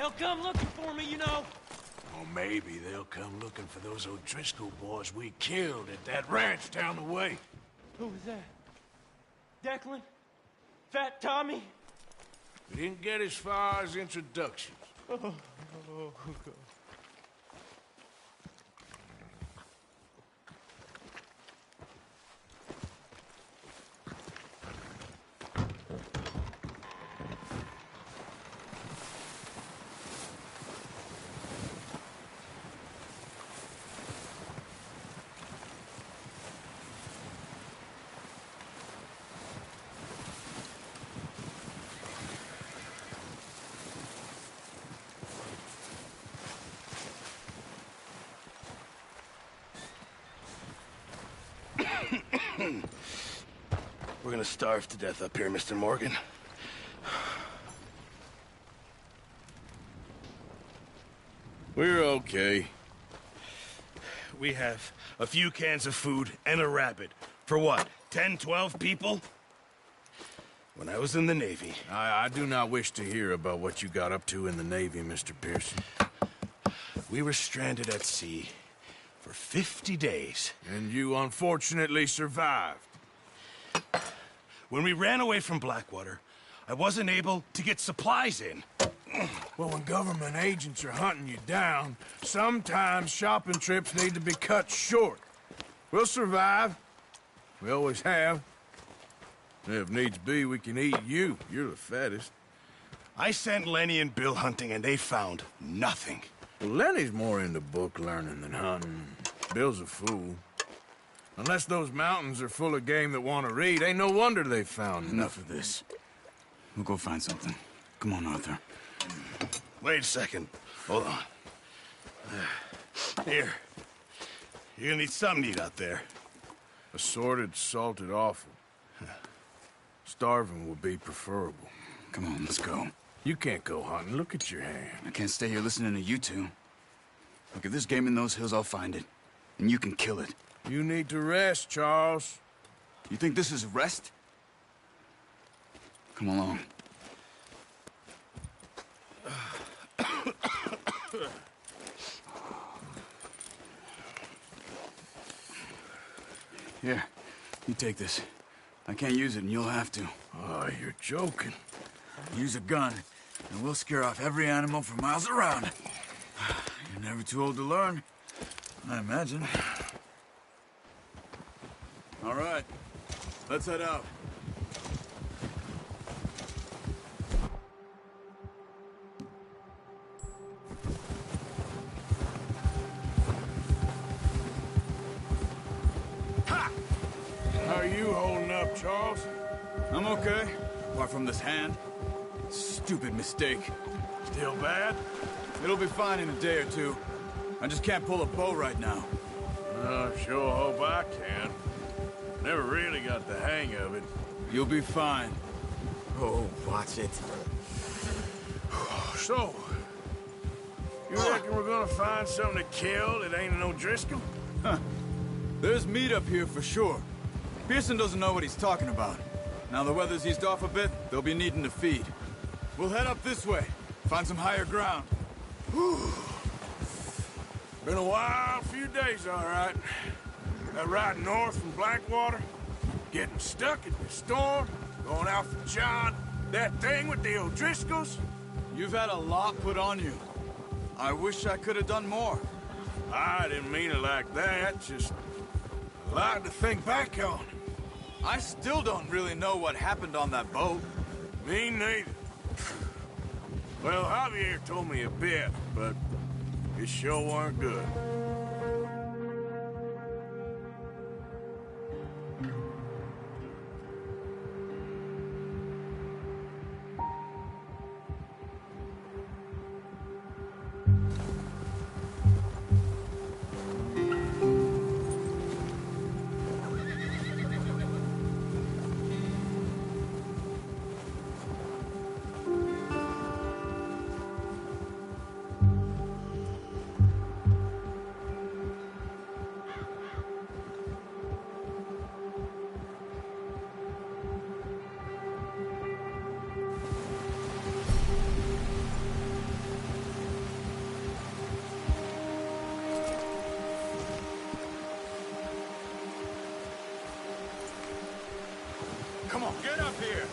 They'll come looking for me, you know. Or maybe they'll come looking for those O'Driscoll boys we killed at that ranch down the way. Who was that? Declan? Fat Tommy? We didn't get as far as introductions. Oh, God. We're gonna starve to death up here, Mr. Morgan. We're okay. We have a few cans of food and a rabbit. For what, 10, 12 people? When I was in the Navy... I do not wish to hear about what you got up to in the Navy, Mr. Pearson. We were stranded at sea for 50 days. And you unfortunately survived. When we ran away from Blackwater, I wasn't able to get supplies in. Well, when government agents are hunting you down, sometimes shopping trips need to be cut short. We'll survive. We always have. If needs be, we can eat you. You're the fattest. I sent Lenny and Bill hunting, and they found nothing. Well, Lenny's more into book learning than hunting. Bill's a fool. Unless those mountains are full of game that want to read, ain't no wonder they found Enough of this. We'll go find something. Come on, Arthur. Wait a second. Hold on. Here. You're gonna need something to eat out there. Assorted, salted offal. Starving would be preferable. Come on, let's go. You can't go hunting. Look at your hand. I can't stay here listening to you two. Look, if there's game in those hills, I'll find it. And you can kill it. You need to rest, Charles. You think this is rest? Come along. Here, you take this. I can't use it, and you'll have to. Oh, you're joking. Use a gun, and we'll scare off every animal for miles around. You're never too old to learn, I imagine. All right, let's head out. How are you holding up, Charles? I'm okay, apart from this hand. Stupid mistake. Still bad? It'll be fine in a day or two. I just can't pull a bow right now. Sure hope I can. Never really got the hang of it. You'll be fine. Oh, watch it. So, you reckon we're gonna find something to kill that ain't an O'Driscoll? Huh. There's meat up here for sure. Pearson doesn't know what he's talking about. Now the weather's eased off a bit, they'll be needing to feed. We'll head up this way, find some higher ground. Whew. Been a wild few days, all right. That ride north from Blackwater, getting stuck in the storm, going out for John, that thing with the O'Driscolls. You've had a lot put on you. I wish I could have done more. I didn't mean it like that, just a lot to think back on. I still don't really know what happened on that boat. Me neither. Well, Javier told me a bit, but it sure weren't good. Get up here!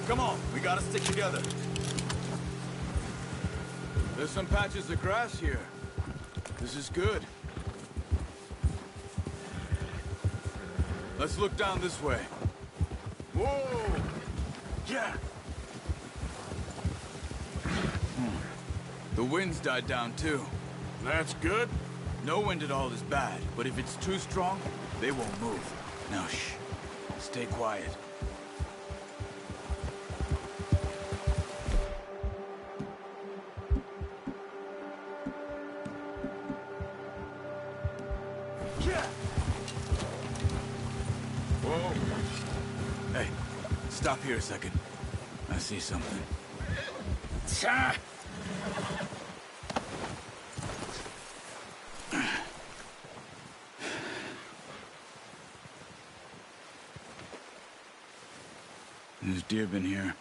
Come on, we gotta stick together. There's some patches of grass here. This is good. Let's look down this way. Whoa! Yeah! The wind's died down too. That's good. No wind at all is bad, but if it's too strong, they won't move. Now shh. Stay quiet. Whoa! Hey, stop here a second. I see something. There's deer been here.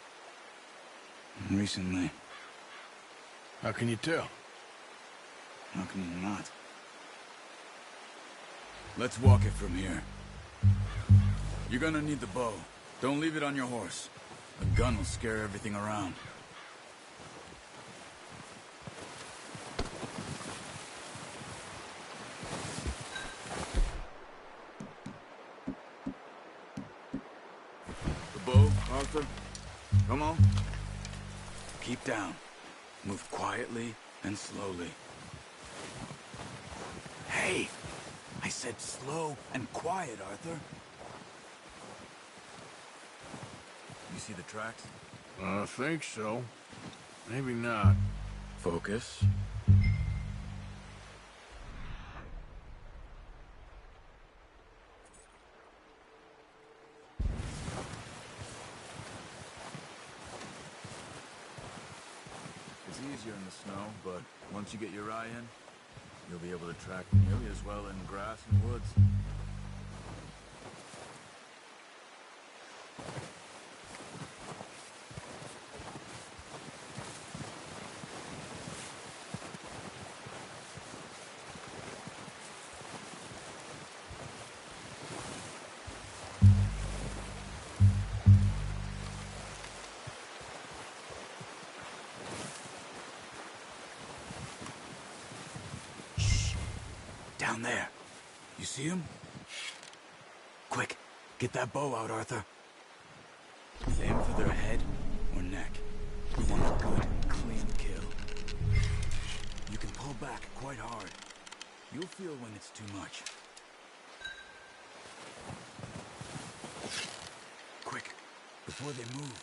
Recently. How can you tell? How can you not? Let's walk it from here. You're gonna need the bow. Don't leave it on your horse. A gun will scare everything around. The bow, Arthur. Come on. Keep down. Move quietly and slowly. Hey! I said slow and quiet, Arthur. You see the tracks? I think so. Maybe not. Focus. It's easier in the snow, but once you get your eye in, you'll be able to track nearly as well in grass and woods. Down there. You see him? Quick, get that bow out, Arthur. Aim for their head or neck. We want a good, clean kill. back quite hard. You'll feel when it's too much. Quick, before they move.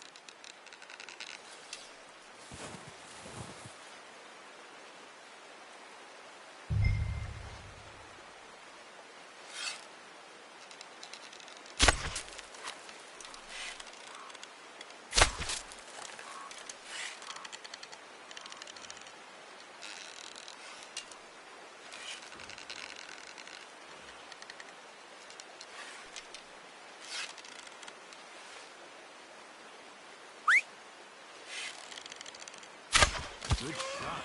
Good shot.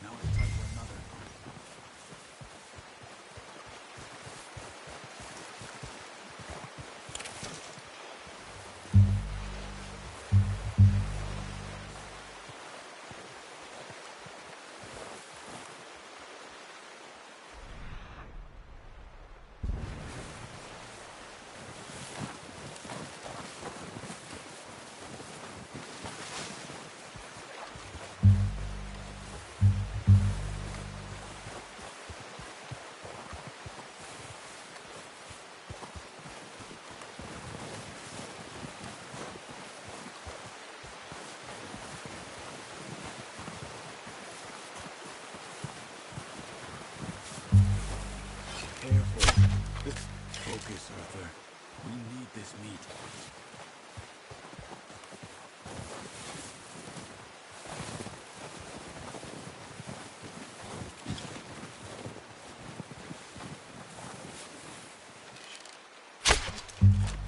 Now it's time for another. Careful. Focus, Arthur. We need this meat.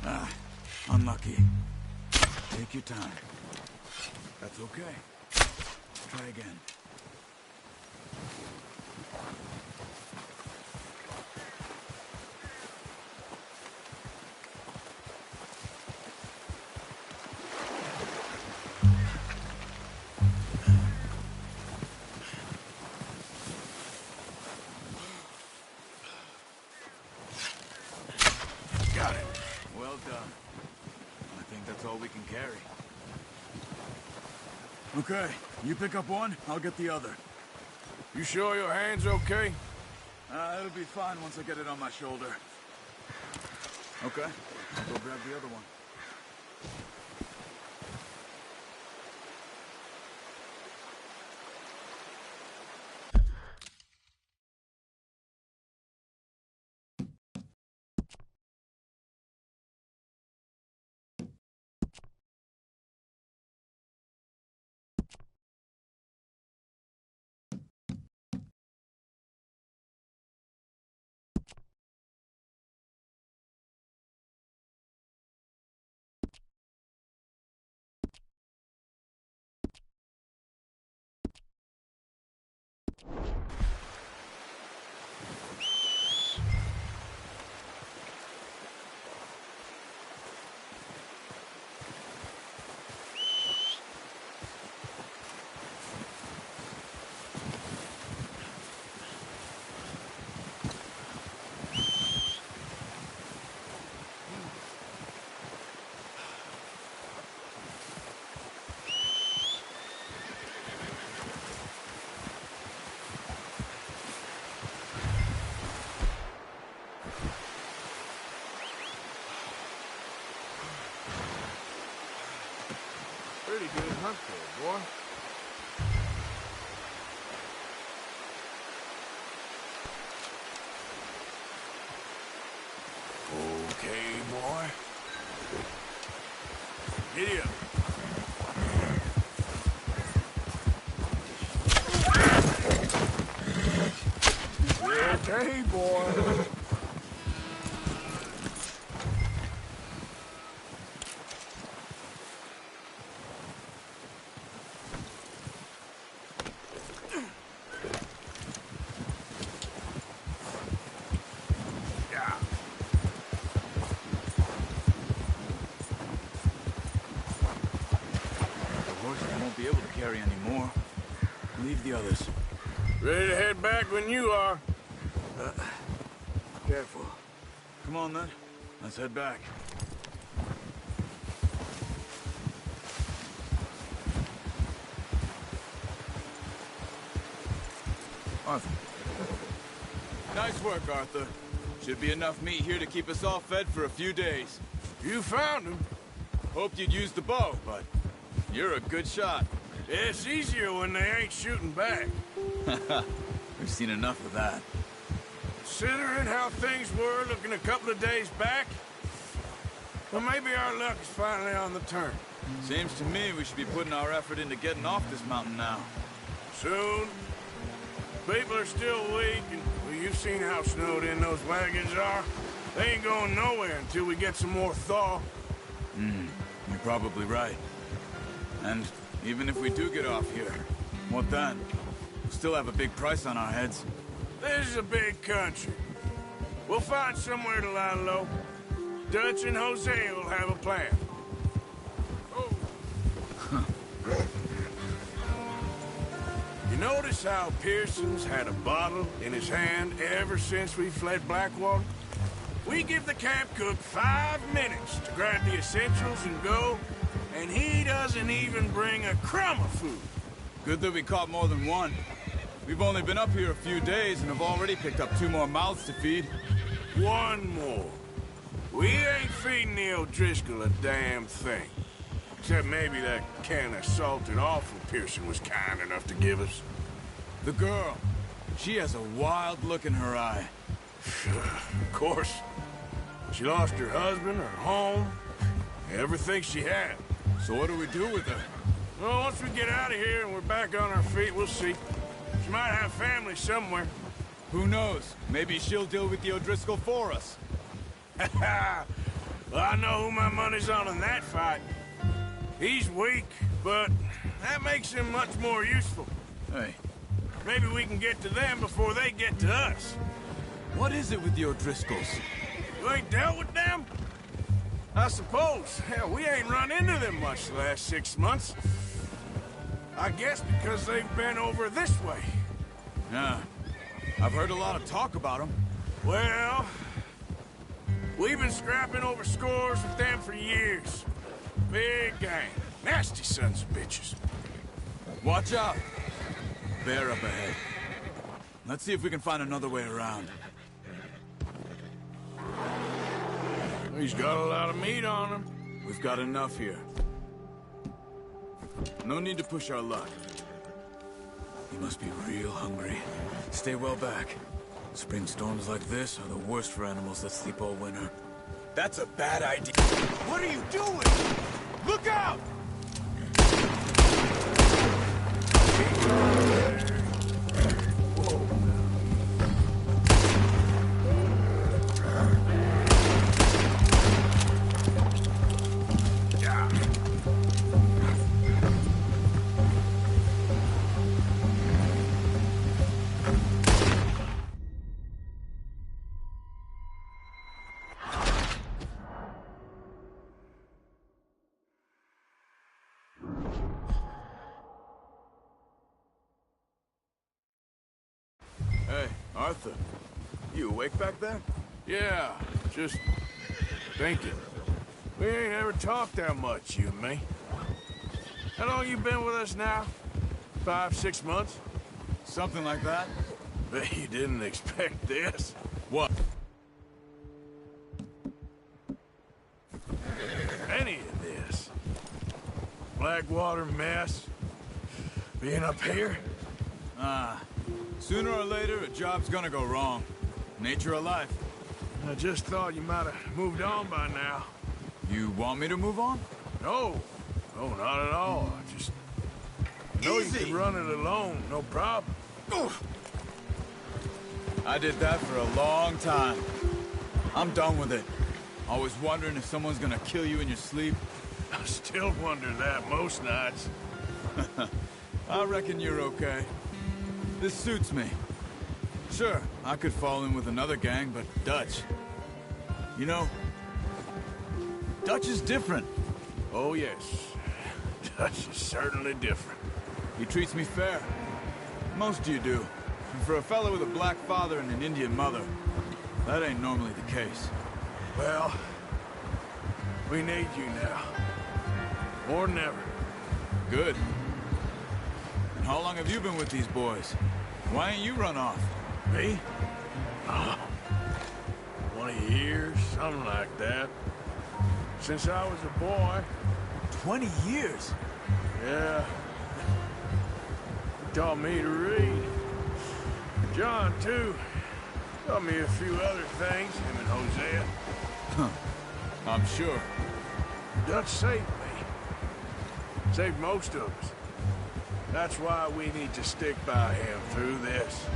Ah, unlucky. Take your time. That's okay. Try again. Got it. Well done. I think that's all we can carry. Okay, you pick up one, I'll get the other. You sure your hand's okay? It'll be fine once I get it on my shoulder. Okay, I'll go grab the other one. Pretty good hunt there, boy. Okay, boy. Giddy up. Okay, boy. Be able to carry any more. Leave the others. Ready to head back when you are. Careful. Come on, then. Let's head back. Arthur. Nice work, Arthur. Should be enough meat here to keep us all fed for a few days. You found him. Hoped you'd use the bow, but you're a good shot. It's easier when they ain't shooting back. We've seen enough of that. Considering how things were looking a couple of days back, well, maybe our luck is finally on the turn. Seems to me we should be putting our effort into getting off this mountain now. Soon. People are still weak, and well, you've seen how snowed in those wagons are. They ain't going nowhere until we get some more thaw. You're probably right. And even if we do get off here, what then? We'll still have a big price on our heads. This is a big country. We'll find somewhere to lie low. Dutch and Jose will have a plan. You notice how Pearson's had a bottle in his hand ever since we fled Blackwater? We give the camp cook 5 minutes to grab the essentials and go, and he doesn't even bring a crumb of food. Good that we caught more than one. We've only been up here a few days and have already picked up 2 more mouths to feed. One more. We ain't feeding the O'Driscoll a damn thing. Except maybe that can of salted offal Pearson was kind enough to give us. The girl. She has a wild look in her eye. Of course. She lost her husband, her home, everything she had. So what do we do with her? Well, once we get out of here and we're back on our feet, we'll see. She might have family somewhere. Who knows? Maybe she'll deal with the O'Driscoll for us. Well, I know who my money's on in that fight. He's weak, but that makes him much more useful. Hey, Maybe we can get to them before they get to us. what is it with the O'Driscolls? You ain't dealt with them? I suppose. Hell, we ain't run into them much the last 6 months. I guess because they've been over this way. Yeah, I've heard a lot of talk about them. Well, we've been scrapping over scores with them for years. Big gang. Nasty sons of bitches. Watch out. Bear up ahead. Let's see if we can find another way around. He's got a lot of meat on him. We've got enough here. No need to push our luck. He must be real hungry. Stay well back. Spring storms like this are the worst for animals that sleep all winter. That's a bad idea. What are you doing? Look out! Hey, Arthur. You awake back there? Yeah, just thinking. We ain't ever talked that much, you and me. How long you been with us now? 5, 6 months? Something like that? Bet you didn't expect this. What? Any of this. Blackwater mess. Being up here. Sooner or later, a job's gonna go wrong. Nature of life. I just thought you might have moved on by now. You want me to move on? No. No, not at all. I know you could run it alone, no problem. I did that for a long time. I'm done with it. Always wondering if someone's gonna kill you in your sleep. I still wonder that most nights. I reckon you're okay. This suits me. Sure, I could fall in with another gang, but Dutch... You know, Dutch is different. Oh, yes. Dutch is certainly different. He treats me fair. Most of you do. And for a fellow with a black father and an Indian mother, that ain't normally the case. Well, we need you now. More than ever. Good. And how long have you been with these boys? Why ain't you run off? Me? 20 years, something like that. Since I was a boy. 20 years? Yeah. He taught me to read. John, too. Taught me a few other things, him and Hosea. I'm sure. Dutch saved me. Saved most of us. That's why we need to stick by him through this.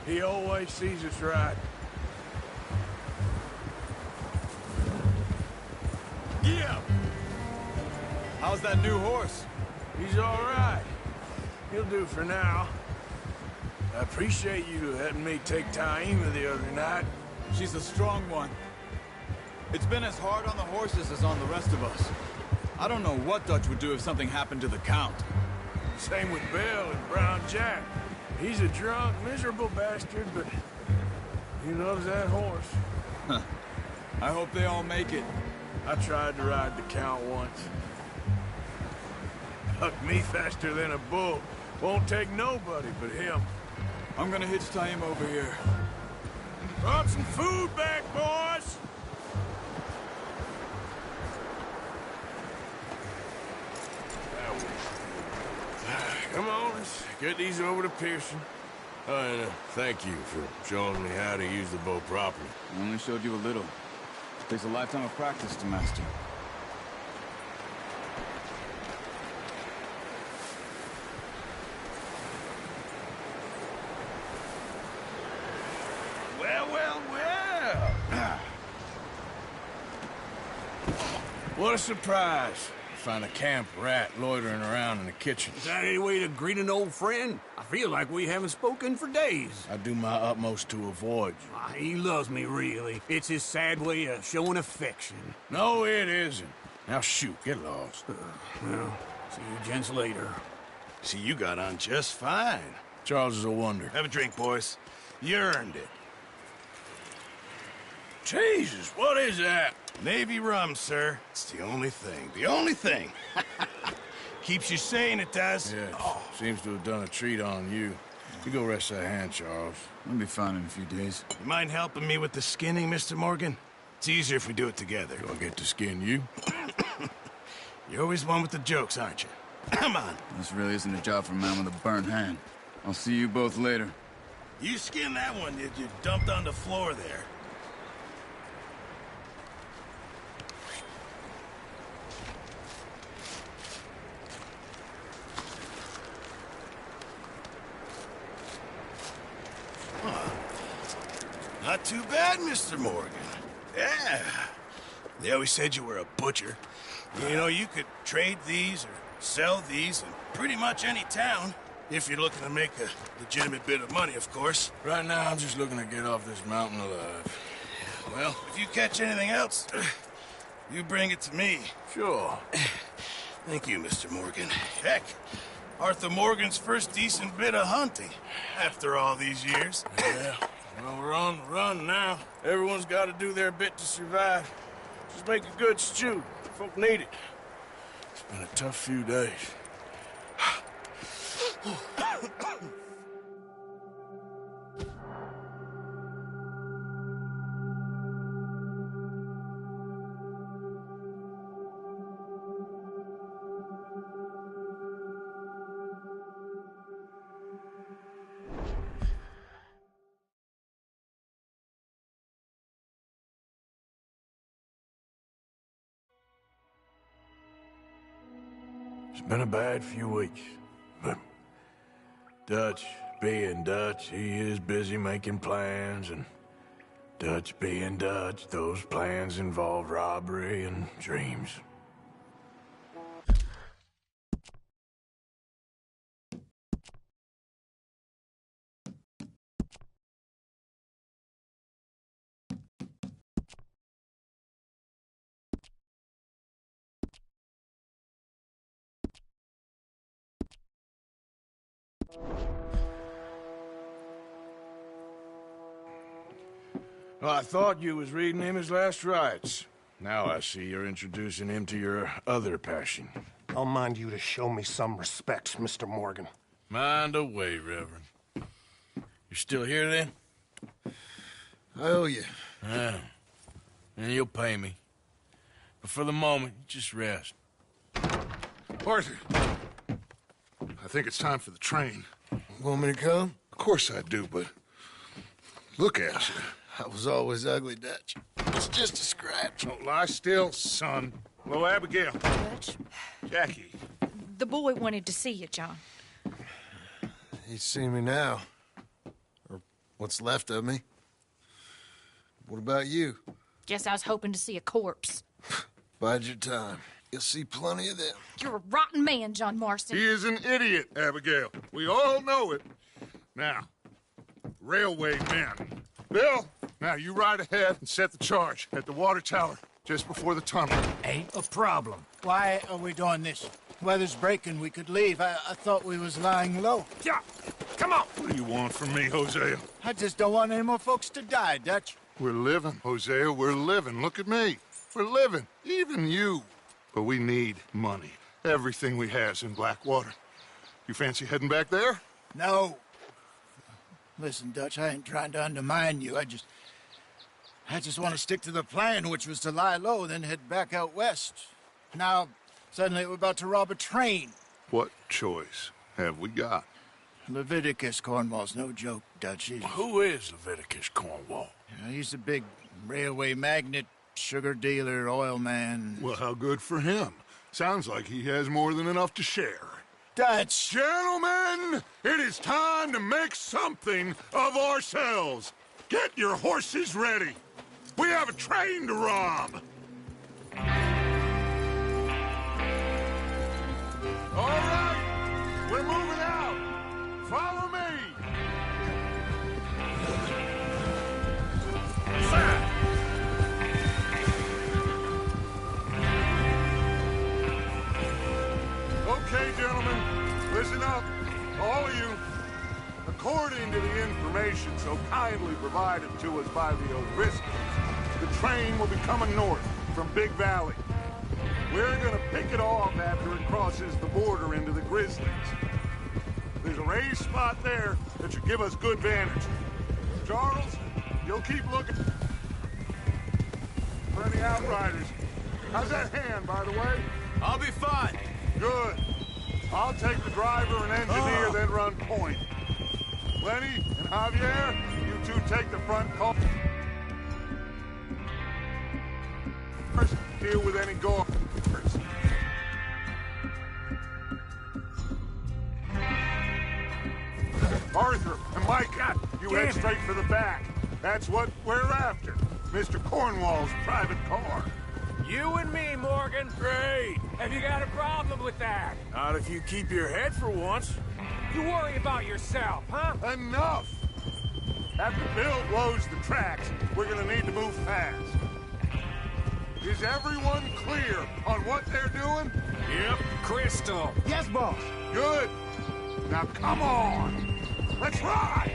He always sees us right. Yeah! How's that new horse? He's all right. He'll do for now. I appreciate you letting me take Taima the other night. She's a strong one. It's been as hard on the horses as on the rest of us. I don't know what Dutch would do if something happened to the Count. Same with Bill and Brown Jack. He's a drunk, miserable bastard, but he loves that horse. I hope they all make it. I tried to ride the Count once. Hucked me faster than a bull. Won't take nobody but him. I'm gonna hitch Taima over here. Brought some food back, boys! Come on, let's get these over to Pearson. Oh, and thank you for showing me how to use the bow properly. I only showed you a little. Takes a lifetime of practice to master. Well, well, well. What a surprise. Find a camp rat loitering around in the kitchen. Is that any way to greet an old friend? I feel like we haven't spoken for days. I do my utmost to avoid you. He loves me, really. It's his sad way of showing affection. No, it isn't. Now shoot, get lost. Well, see you gents later. See, you got on just fine. Charles is a wonder. Have a drink, boys. You earned it. Jesus, what is that? Navy rum, sir. It's the only thing. The only thing. Keeps you sane, it does. Yeah, seems to have done a treat on you. You go rest that hand, Charles. I'll be fine in a few days. You mind helping me with the skinning, Mr. Morgan? It's easier if we do it together. Do I get to skin you? You're always one with the jokes, aren't you? Come on. This really isn't a job for a man with a burnt hand. I'll see you both later. You skinned that one that you dumped on the floor there. Not too bad, Mr. Morgan. Yeah. They always said you were a butcher. You know, you could trade these or sell these in pretty much any town. If you're looking to make a legitimate bit of money, of course. Right now, I'm just looking to get off this mountain alive. Well, if you catch anything else, you bring it to me. Sure. Thank you, Mr. Morgan. Heck, Arthur Morgan's first decent bit of hunting after all these years. Yeah. Well, we're on the run now. Everyone's got to do their bit to survive. Just make a good stew. Folk need it. It's been a tough few days. It's been a bad few weeks, but Dutch being Dutch, he is busy making plans, and Dutch being Dutch, those plans involve robbery and dreams. Well, I thought you was reading him his last rites. Now I see you're introducing him to your other passion. I'll mind you to show me some respect, Mr. Morgan. Mind away, Reverend. You're still here, then? I owe you. Yeah. And you'll pay me. But for the moment, just rest. Arthur, I think it's time for the train. Want me to come? Of course I do, but look at you. I was always ugly, Dutch. It's just a scratch. Don't lie still, son. Hello, Abigail. Dutch, Jackie. the boy wanted to see you, John. He's seen me now. Or what's left of me. What about you? Guess I was hoping to see a corpse. Bide your time. You'll see plenty of them. You're a rotten man, John Marston. He is an idiot, Abigail. We all know it. Now, railway men. Bill, now you ride ahead and set the charge at the water tower just before the tunnel. Ain't a problem. Why are we doing this? Weather's breaking. We could leave. I thought we was lying low. Yeah, come on. What do you want from me, Hosea? I just don't want any more folks to die, Dutch. We're living, Hosea. We're living. Look at me. We're living. Even you. But we need money. Everything we has in Blackwater. You fancy heading back there? No. Listen, Dutch, I ain't trying to undermine you. I just want to stick to the plan, which was to lie low, then head back out west. Now, suddenly we're about to rob a train. What choice have we got? Leviticus Cornwall's no joke, Dutch. Who is Leviticus Cornwall? He's a big railway magnate, sugar dealer, oil man. Well, how good for him. Sounds like he has more than enough to share. Dutch! Gentlemen, it is time to make something of ourselves. Get your horses ready. We have a train to rob. All right, we're moving out. Follow me. Okay, gentlemen, listen up, all of you. According to the information so kindly provided to us by the O'Driscolls, the train will be coming north from Big Valley. We're gonna pick it off after it crosses the border into the Grizzlies. There's a raised spot there that should give us good vantage. Charles, you'll keep looking for any outriders. How's that hand, by the way? I'll be fine. Good. I'll take the driver and engineer, then run point. Lenny and Javier, you two take the front call. Deal with any goers. Arthur and Micah, you head straight for the back. That's what we're after. Mr. Cornwall's private car. You and me, Morgan. Great. Have you got a problem with that? Not if you keep your head for once. You worry about yourself, huh? Enough! After Bill blows the tracks, we're gonna need to move fast. Is everyone clear on what they're doing? Yep. Crystal. Yes, boss. Good. Now come on. Let's ride!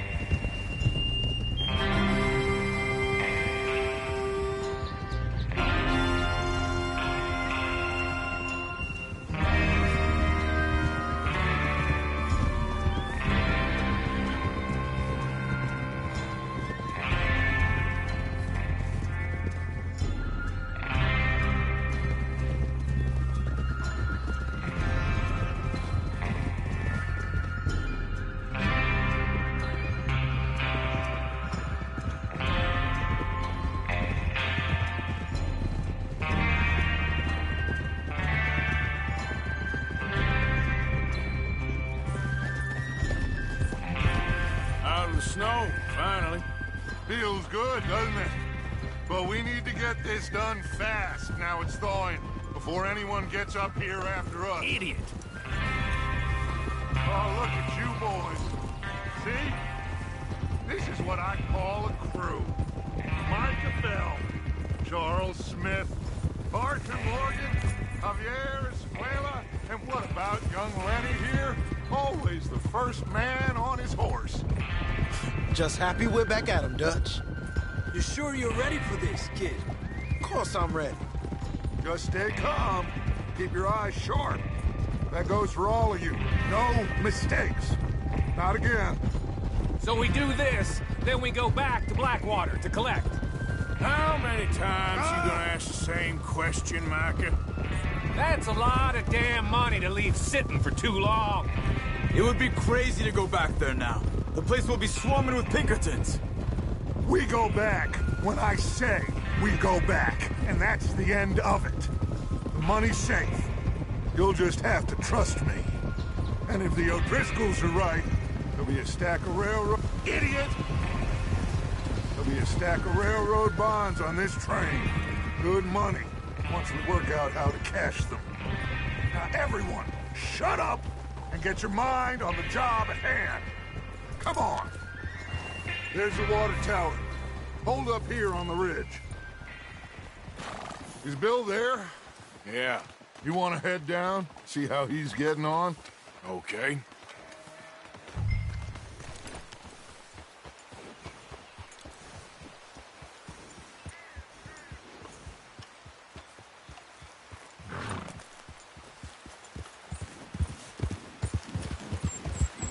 Snow, finally. Feels good, doesn't it? But we need to get this done fast, now it's thawing, before anyone gets up here after us. Idiot. Oh, look at you boys. See? This is what I call a crew. Micah Bell, Charles Smith, Arthur Morgan, Javier Escuela, and what about young Lenny here? Always the first man on his horse. Just happy we're back at him, Dutch. You sure you're ready for this, kid? Of course I'm ready. Just stay calm. Keep your eyes sharp. That goes for all of you. No mistakes. Not again. So we do this, then we go back to Blackwater to collect. How many times you gonna ask the same question, Micah? That's a lot of damn money to leave sitting for too long. It would be crazy to go back there now. The place will be swarming with Pinkertons. We go back when I say we go back, and that's the end of it. The money's safe. You'll just have to trust me. And if the O'Driscolls are right, there'll be a stack of railroad... Idiot! There'll be a stack of railroad bonds on this train. Good money, once we work out how to cash them. Now everyone, shut up and get your mind on the job at hand. Come on. There's the water tower. Hold up here on the ridge. Is Bill there? Yeah. You want to head down, see how he's getting on? Okay.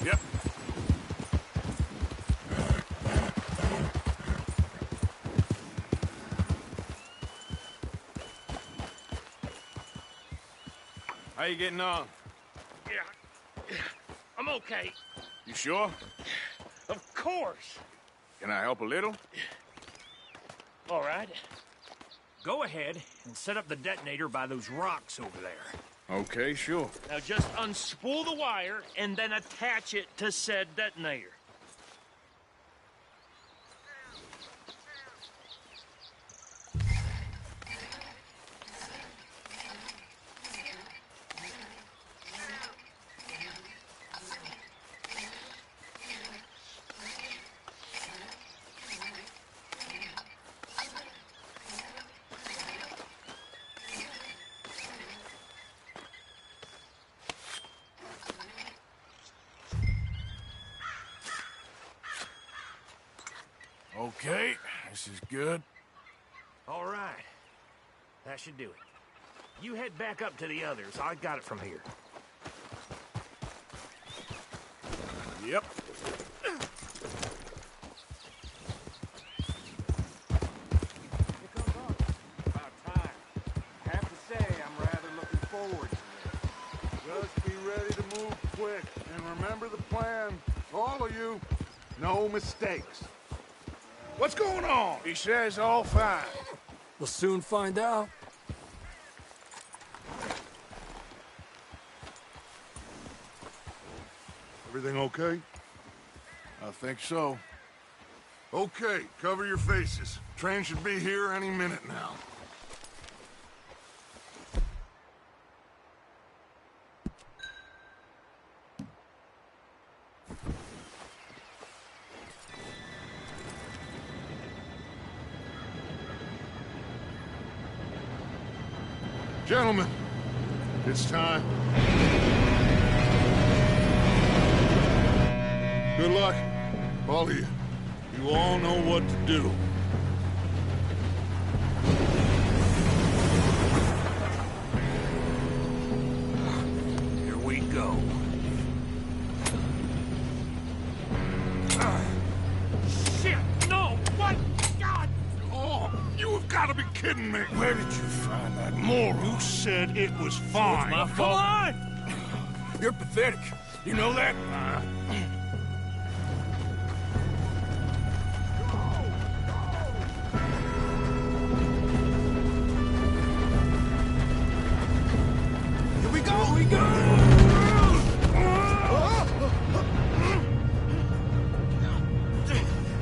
Yep. How you getting on? Yeah, I'm okay. You sure? Of course. Can I help a little? All right. Go ahead and set up the detonator by those rocks over there. Okay, sure. Now just unspool the wire and then attach it to said detonator. Okay, this is good. All right. That should do it. You head back up to the others. I got it from here. Yep. Here comes Arthur. About time. I have to say, I'm rather looking forward to it. Just be ready to move quick. And remember the plan. All of you. No mistakes. What's going on? He says all fine. We'll soon find out. Everything okay? I think so. Okay, cover your faces. Train should be here any minute now. Gentlemen, it's time. Good luck, all of you. You all know what to do. Here we go. Shit! No! What? God! Oh, you have got to be kidding me. Where did you find that moron? You said it was fine. My fault. Come on! You're pathetic. You know that? Here we go! Here we go!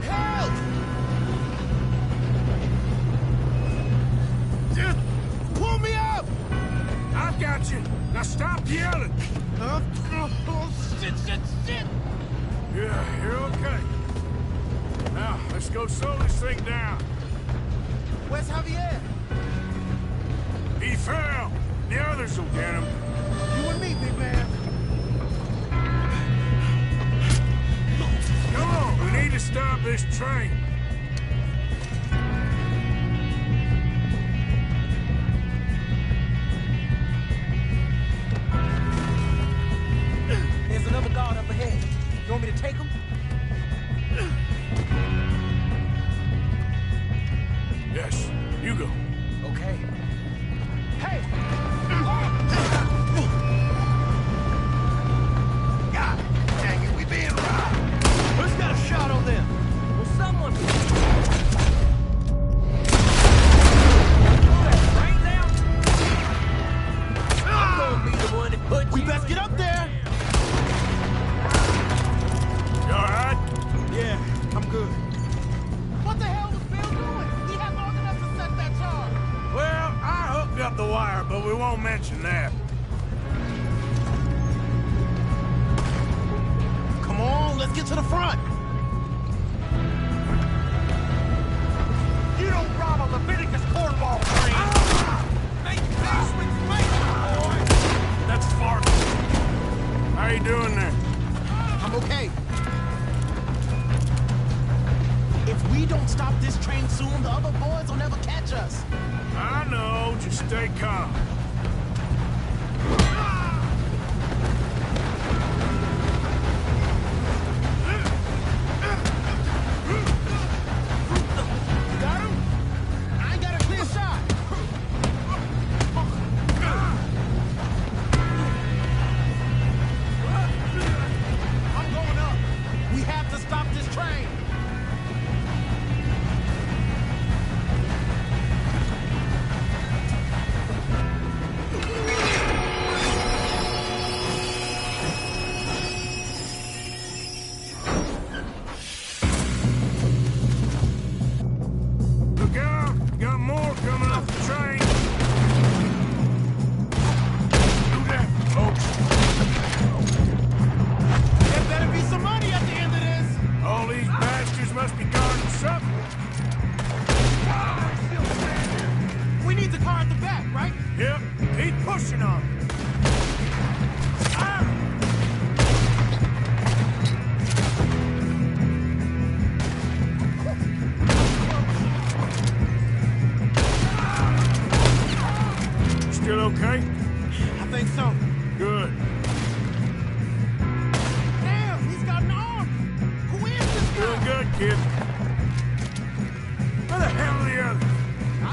Help! Just pull me up! I've got you. Now stop yelling. Shit! Yeah, you're okay. Now, let's go slow this thing down. Where's Javier? He fell. The others will get him. You and me, big man. Come on, we need to stop this train. There's another guard up ahead. You want me to take him? don't mention that. Come on, let's get to the front. You don't rob a Leviticus cornball train! Make peace with fate, boy! That's far. How you doing there? I'm okay. If we don't stop this train soon, the other boys will never catch us. I know, just stay calm. Got him? I ain't got a clear shot. I'm going up. We have to stop this train. Look out! Got more coming off the train! Do that, folks. There better be some money at the end of this. All these bastards must be guarding something. We need the car at the back, right? Yep, keep pushing on. Still okay? I think so. Good. Damn, he's got an arm. Who is this Doing guy? good, kid. Where the hell are the others? I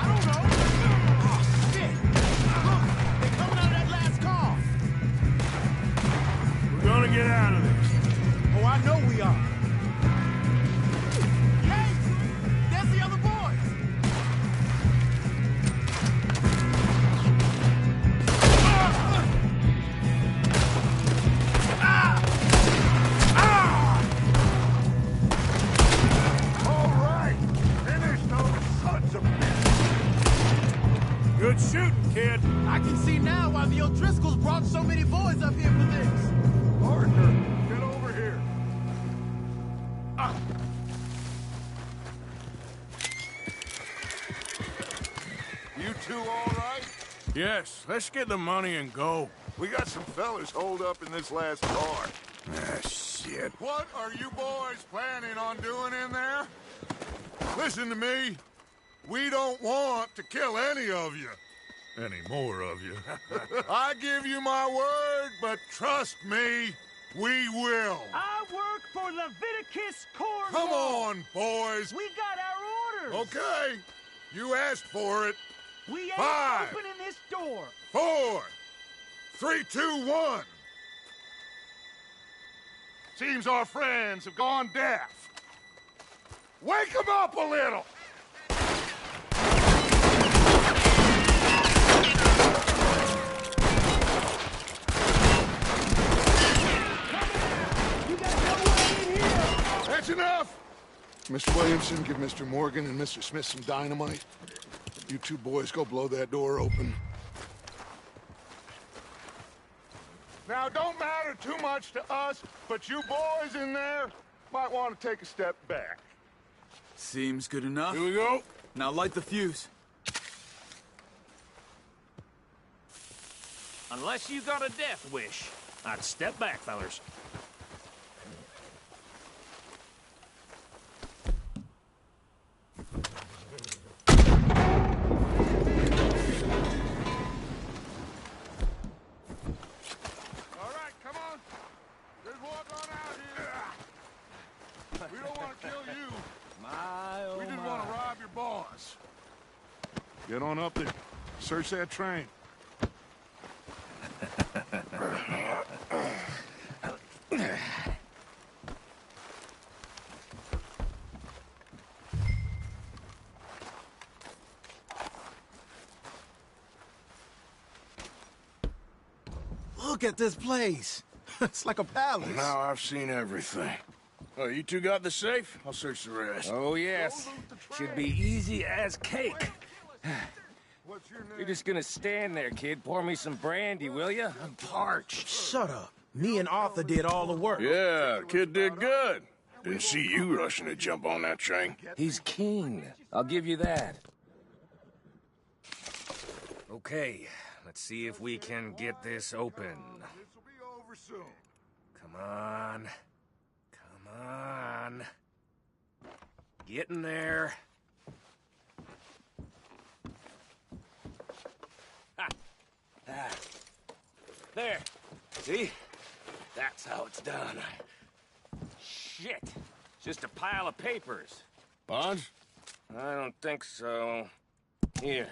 don't know. Oh, shit. Look, they're coming out of that last car. We're gonna get out of this. Oh, I know we are. Hey, there's the other boys. All right. Finish those sons of bitches. Good shooting, kid. I can see now why the O'Driscolls brought so many boys up here for this. Partner, get over here. You two all right? Yes, let's get the money and go. We got some fellas holed up in this last car. Ah, shit. What are you boys planning on doing in there? Listen to me. We don't want to kill any of you. Any more of you. I give you my word, but trust me, we will. I work for Leviticus Cornwall! Come on, boys. We got our orders! Okay. You asked for it. We ain't 5, opening this door! 4, 3, 2, 1. Seems our friends have gone deaf. Wake them up a little! That's enough! Mr. Williamson, give Mr. Morgan and Mr. Smith some dynamite. You two boys go blow that door open. Now, don't matter too much to us, but you boys in there might want to take a step back. Seems good enough. Here we go. Now light the fuse. Unless you got a death wish, I'd step back, fellers. All right, come on. Just walk on out here. We don't want to kill you. We just want to rob your boss. Get on up there. Search that train. Look at this place. It's like a palace. Now I've seen everything. Oh, you two got the safe? I'll search the rest. Oh, yes. Should be easy as cake. What's your name? You're just gonna stand there, kid. Pour me some brandy, will you? I'm parched. Shut up. Me and Arthur did all the work. Yeah, kid did good. Didn't see you rushing to jump on that train. He's keen. I'll give you that. Okay, let's see if we can get this open. This'll be over soon. Come on. Come on. Getting there. Ha. Ah. There. See? That's how it's done. Shit. Just a pile of papers. Bonds? I don't think so. Here.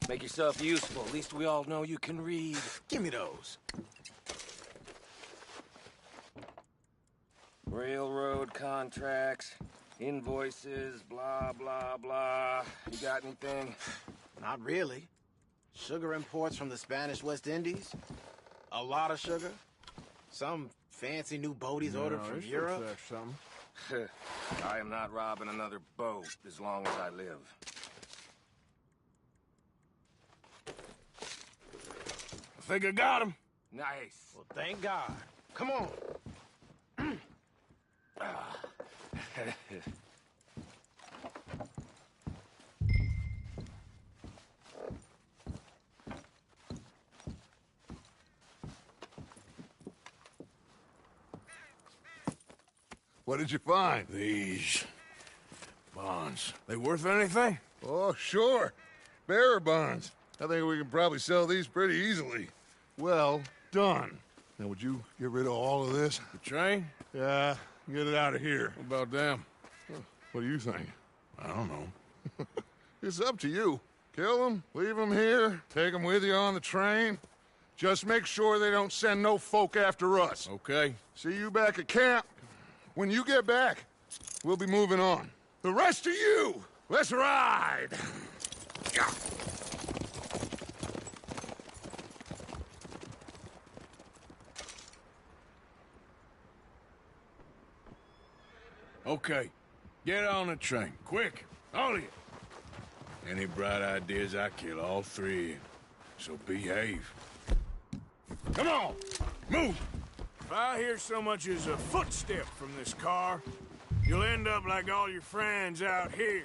Make yourself useful. At least we all know you can read. Give me those. Railroad contracts, invoices, blah, blah, blah. You got anything? Not really. Sugar imports from the Spanish West Indies. A lot of sugar. Some fancy new boat he's ordered from Europe. I am not robbing another boat as long as I live. I think I got him. Nice. Well, thank God. Come on. What did you find? These bonds. They worth anything? Oh, sure. Bearer bonds. I think we can probably sell these pretty easily. Well done. Now, would you get rid of all of this? The train? Yeah, get it out of here. What about them? What do you think? I don't know. It's up to you. Kill them, leave them here, take them with you on the train. Just make sure they don't send no folk after us. Okay. See you back at camp. When you get back, we'll be moving on. The rest of you, let's ride! Yeah. Okay. Get on the train. Quick. All of you. Any bright ideas, I kill all three of you. So behave. Come on! Move! If I hear so much as a footstep from this car, you'll end up like all your friends out here.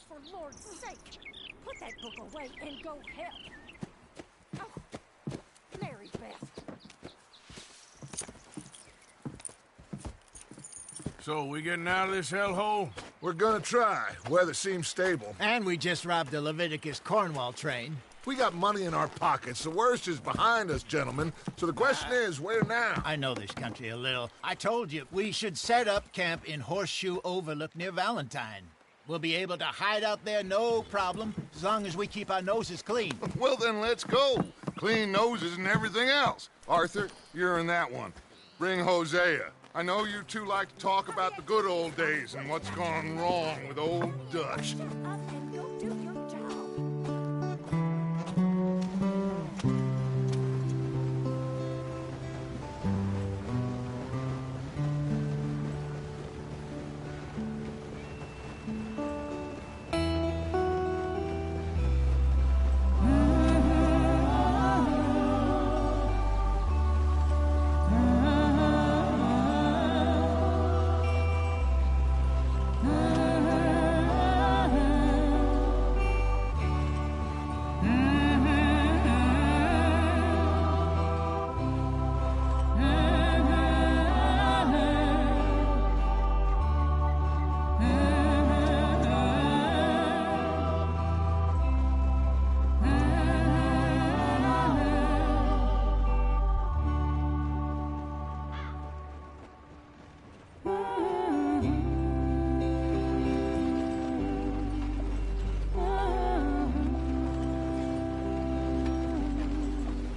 for Lord's sake! Put that book away and go help! Oh, Mary Beth. So, we getting out of this hellhole? We're gonna try. Weather seems stable. And we just robbed the Leviticus Cornwall train. We got money in our pockets. The worst is behind us, gentlemen. So the question is, where now? I know this country a little. I told you, we should set up camp in Horseshoe Overlook near Valentine. We'll be able to hide out there, no problem, as long as we keep our noses clean. Well, then let's go. Clean noses and everything else. Arthur, you're in that one. Bring Hosea. I know you two like to talk about the good old days and what's gone wrong with old Dutch. Shut up and go do your job.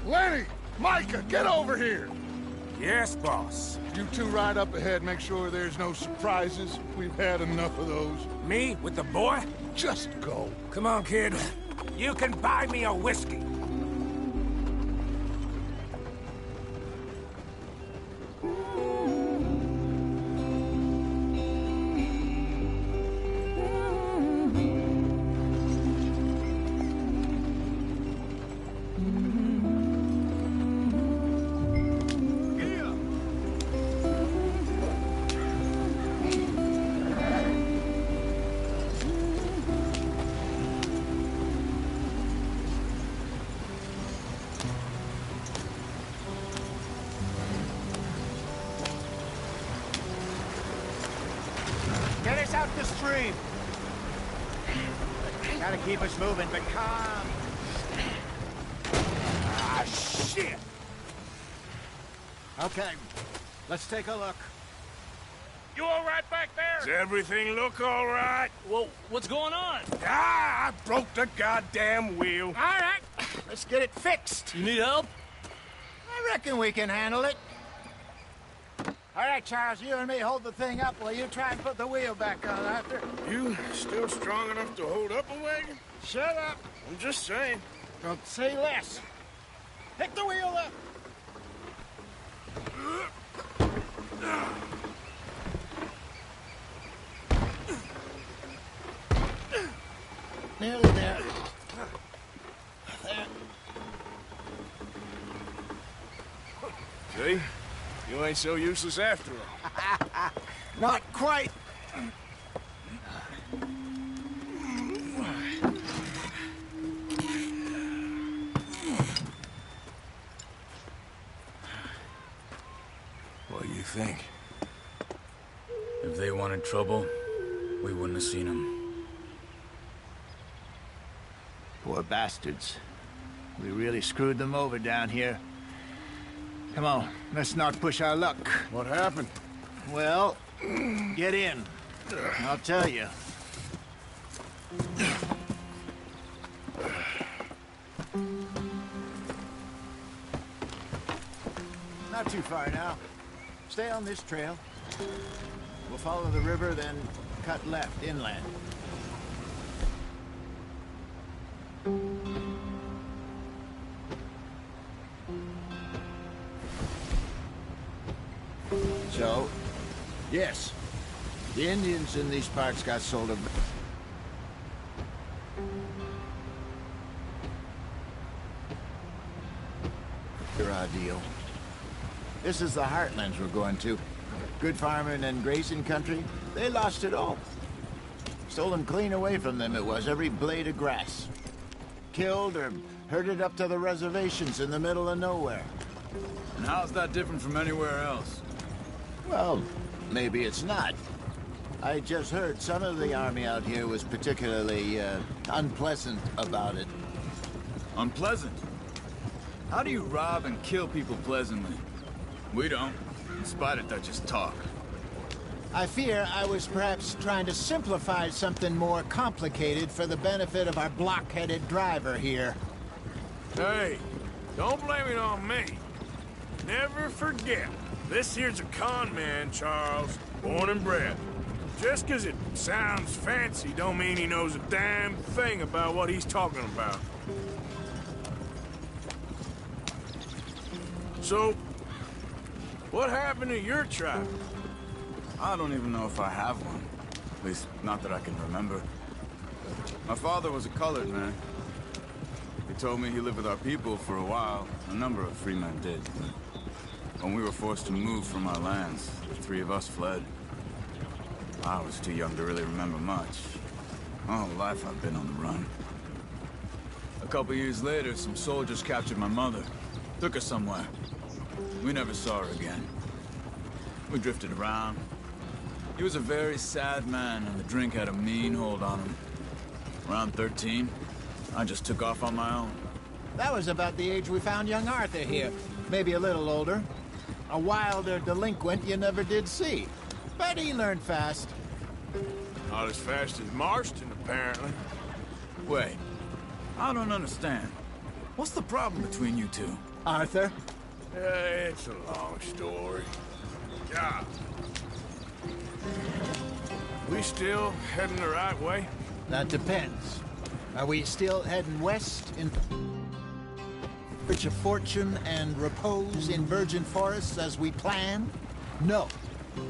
Lenny! Micah, get over here! Yes, boss. You two ride up ahead, make sure there's no surprises. We've had enough of those. Me with the boy? Just go. Come on, kid. You can buy me a whiskey. Get us out the stream. Gotta keep us moving, but calm. Ah, shit! Okay, let's take a look. You all right back there? Does everything look all right? Well, what's going on? Ah, I broke the goddamn wheel. All right, let's get it fixed. You need help? I reckon we can handle it. All right, Charles, you and me hold the thing up while you try and put the wheel back on, Arthur. You still strong enough to hold up a wagon? Shut up. I'm just saying. Don't say less. Pick the wheel up. Nearly there. There. See? You ain't so useless after all. Not quite. What do you think? If they wanted trouble, we wouldn't have seen them. Poor bastards. We really screwed them over down here. Come on, let's not push our luck. What happened? Well, get in. I'll tell you. Not too far now. Stay on this trail. We'll follow the river, then cut left inland. So, yes, the Indians in these parts got sold a deal. This is the heartlands we're going to. Good farming and grazing country. They lost it all. Stolen clean away from them it was, every blade of grass. Killed or herded up to the reservations in the middle of nowhere. And how's that different from anywhere else? Well, maybe it's not. I just heard some of the army out here was particularly, unpleasant about it. Unpleasant? How do you rob and kill people pleasantly? We don't, in spite of Dutch's talk. I fear I was perhaps trying to simplify something more complicated for the benefit of our block-headed driver here. Hey, don't blame it on me. Never forget, this here's a con man, Charles, born and bred. Just 'cause it sounds fancy don't mean he knows a damn thing about what he's talking about. So, what happened to your tribe? I don't even know if I have one. At least, not that I can remember. My father was a colored man. He told me he lived with our people for a while. A number of free men did. When we were forced to move from our lands, the three of us fled. I was too young to really remember much. My whole life I've been on the run. A couple years later, some soldiers captured my mother. Took her somewhere. We never saw her again. We drifted around. He was a very sad man, and the drink had a mean hold on him. Around 13, I just took off on my own. That was about the age we found young Arthur here. Maybe a little older. A wilder delinquent you never did see. But he learned fast. Not as fast as Marston, apparently. Wait, I don't understand. What's the problem between you two? Arthur? It's a long story. Yeah. We still heading the right way? That depends. Are we still heading west in search of fortune and repose in virgin forests as we planned? No.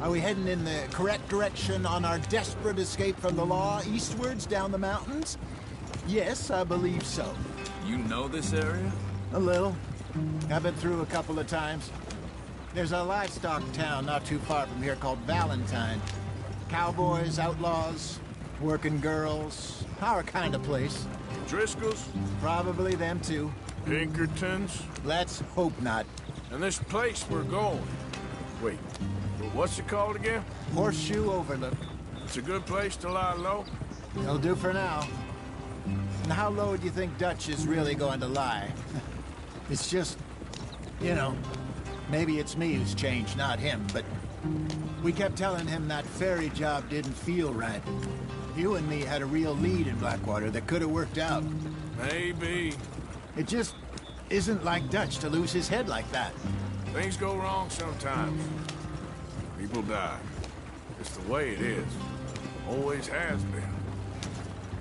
Are we heading in the correct direction on our desperate escape from the law eastwards down the mountains? Yes, I believe so. You know this area? A little. I've been through a couple of times. There's a livestock town not too far from here called Valentine. Cowboys, outlaws, working girls, our kind of place. Driscolls? Probably them too. Pinkertons? Let's hope not. And this place we're going. Wait, what's it called again? Horseshoe Overlook. It's a good place to lie low? It'll do for now. And how low do you think Dutch is really going to lie? It's just, you know, maybe it's me who's changed, not him, but we kept telling him that ferry job didn't feel right. You and me had a real lead in Blackwater that could have worked out. Maybe. It just isn't like Dutch to lose his head like that. Things go wrong sometimes. People die. It's the way it is. Always has been.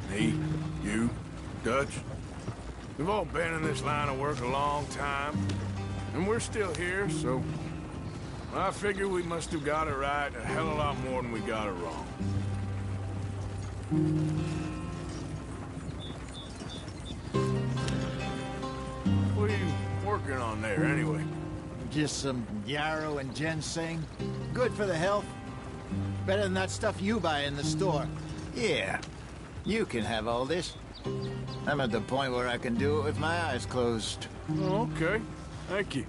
Me, you, Dutch. We've all been in this line of work a long time. And we're still here, so I figure we must have got it right a hell of a lot more than we got it wrong. What are you working on there, anyway? Just some yarrow and ginseng. Good for the health. Better than that stuff you buy in the store. Yeah, you can have all this. I'm at the point where I can do it with my eyes closed. Oh, okay. Thank you.